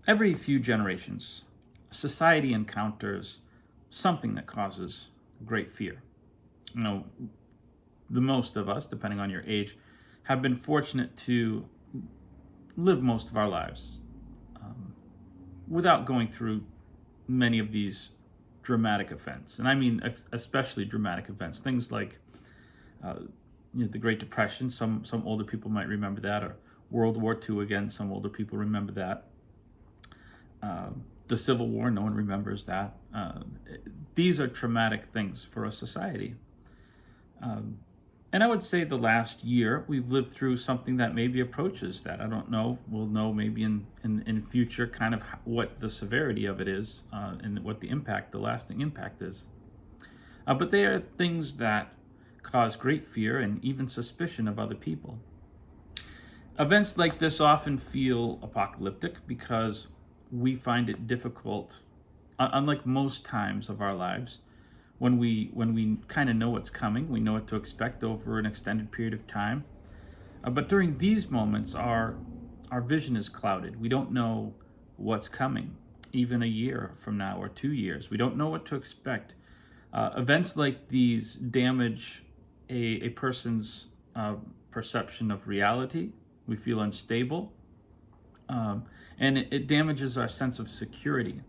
Every few generations, society encounters something that causes great fear. You know, the most of us, depending on your age, have been fortunate to live most of our lives without going through many of these dramatic events. And I mean especially dramatic events, things like uh, the Great Depression. Some older people might remember that, or World War II. Again, some older people remember that. The Civil War, no one remembers that. These are traumatic things for a society. Um, and I would say the last year we've lived through something that maybe approaches that. I don't know. We'll know maybe in future kind of what the severity of it is, and what the impact, the lasting impact is. But they are things that cause great fear and even suspicion of other people. Events like this often feel apocalyptic because we find it difficult, unlike most times of our lives, when we kind of know what's coming, we know what to expect over an extended period of time. But during these moments, our vision is clouded. We don't know what's coming, even a year from now or 2 years. We don't know what to expect. Events like these damage a person's perception of reality. We feel unstable, and it damages our sense of security.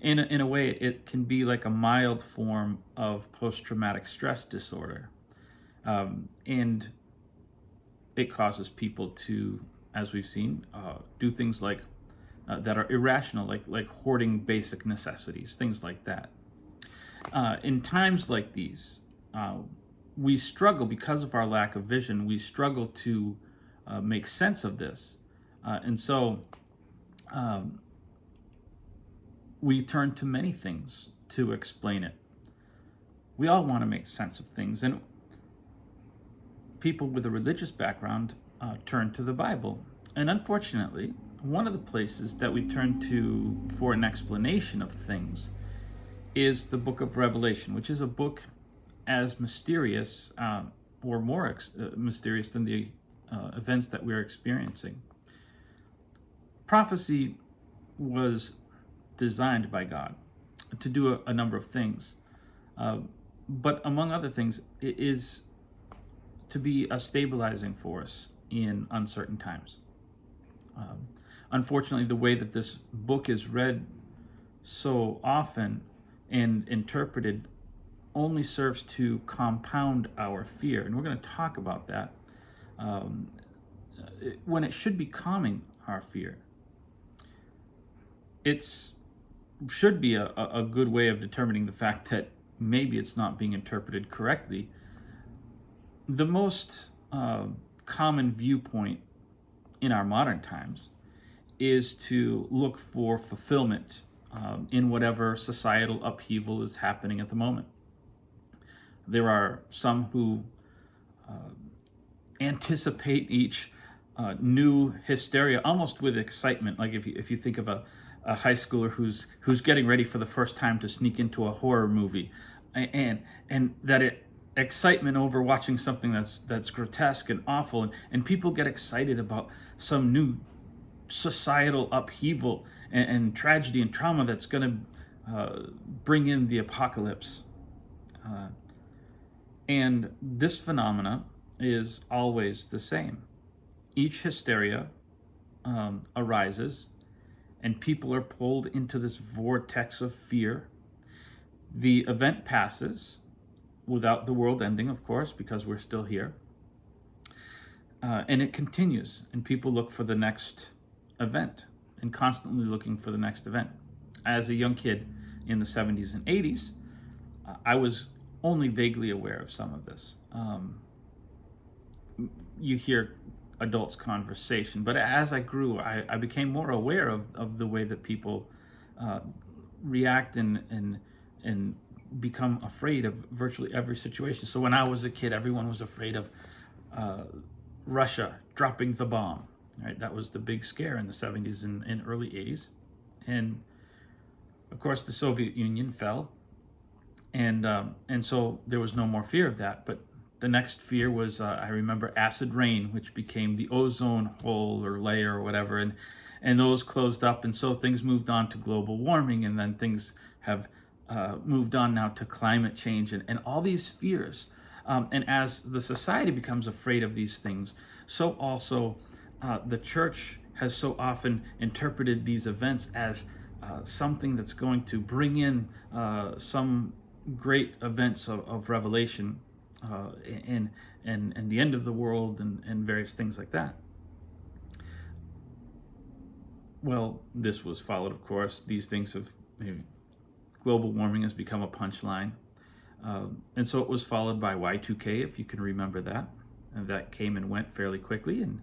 In a way, it can be like a mild form of post-traumatic stress disorder. And it causes people to, as we've seen, do things like that are irrational, like hoarding basic necessities, things like that. In times like these, we struggle because of our lack of vision. We struggle to make sense of this, and so we turn to many things to explain it. We all want to make sense of things, and people with a religious background turn to the Bible. And unfortunately, one of the places that we turn to for an explanation of things is the book of Revelation, which is a book as mysterious, or more mysterious than the events that we're experiencing. Prophecy was designed by God to do a number of things, but among other things, it is to be a stabilizing force in uncertain times. Unfortunately, the way that this book is read so often and interpreted only serves to compound our fear, and we're going to talk about that, when it should be calming our fear. It's should be a good way of determining the fact that maybe it's not being interpreted correctly. The most common viewpoint in our modern times is to look for fulfillment in whatever societal upheaval is happening at the moment. There are some who anticipate each new hysteria almost with excitement. Like if you think of a high schooler who's getting ready for the first time to sneak into a horror movie, and that excitement over watching something that's grotesque and awful, and people get excited about some new societal upheaval and tragedy and trauma that's going to bring in the apocalypse. And this phenomena is always the same. Each hysteria arises, and people are pulled into this vortex of fear. The event passes without the world ending, of course, because we're still here. And it continues, and people look for the next event and constantly looking for the next event. As a young kid in the 70s and 80s, I was only vaguely aware of some of this. You hear adults' conversation, but as I grew, I became more aware of the way that people react and become afraid of virtually every situation. So when I was a kid, everyone was afraid of Russia dropping the bomb. Right, that was the big scare in the 70s and early 80s, and of course the Soviet Union fell, and so there was no more fear of that. But the next fear was, I remember, acid rain, which became the ozone hole or layer or whatever, and those closed up, and so things moved on to global warming, and then things have moved on now to climate change and all these fears. And as the society becomes afraid of these things, so also the church has so often interpreted these events as something that's going to bring in some great events of revelation and the end of the world and various things like that. Well, this was followed, of course. These things have, global warming has become a punchline. And so it was followed by Y2K, if you can remember that. And that came and went fairly quickly, and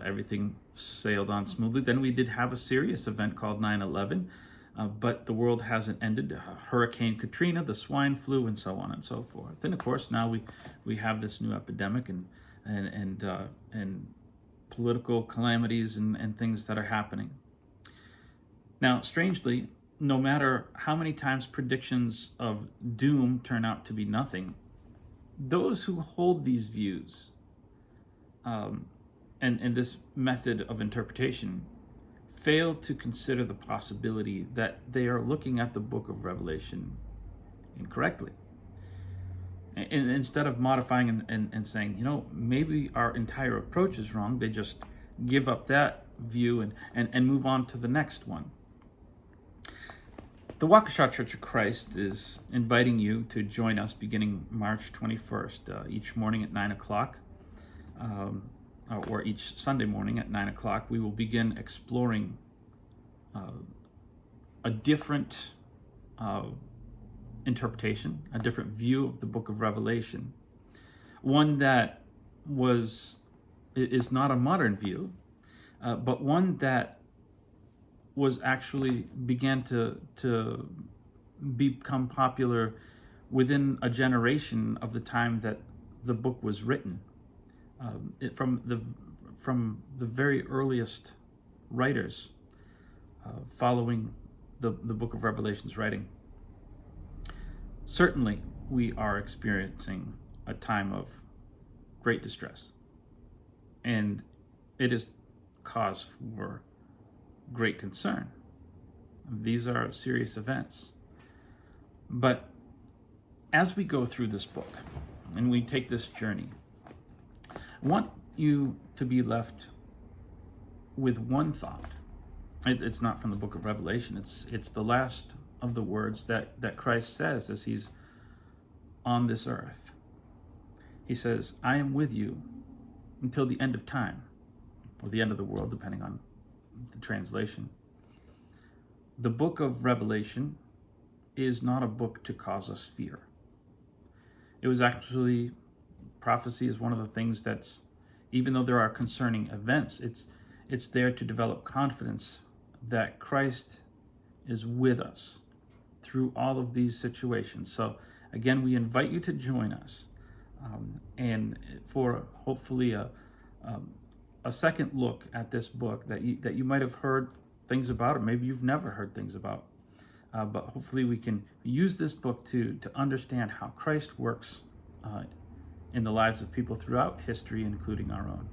everything sailed on smoothly. Then we did have a serious event called 9/11, but the world hasn't ended. Hurricane Katrina, the swine flu, and so on and so forth. And of course, now we have this new epidemic and political calamities and things that are happening. Now, strangely, no matter how many times predictions of doom turn out to be nothing, those who hold these views and this method of interpretation fail to consider the possibility that they are looking at the book of Revelation incorrectly. And instead of modifying and saying, maybe our entire approach is wrong, they just give up that view and move on to the next one. The Waukesha Church of Christ is inviting you to join us beginning March 21st, each morning at 9 o'clock, or each Sunday morning at 9 o'clock. We will begin exploring a different interpretation, a different view of the book of Revelation, one that is not a modern view, but one that was actually began to become popular within a generation of the time that the book was written. From the very earliest writers following the book of Revelation's writing. Certainly, we are experiencing a time of great distress, and it is cause for great concern. These are serious events. But as we go through this book and we take this journey, I want you to be left with one thought. It's not from the book of Revelation. It's the last of the words that Christ says as he's on this earth. He says, I am with you until the end of time, or the end of the world, depending on the translation. The book of Revelation is not a book to cause us fear. It was actually, prophecy is one of the things that's, even though there are concerning events, it's there to develop confidence that Christ is with us through all of these situations. So again, we invite you to join us and for hopefully a second look at this book that you might have heard things about, or maybe you've never heard things about. But hopefully we can use this book to understand how Christ works in the lives of people throughout history, including our own.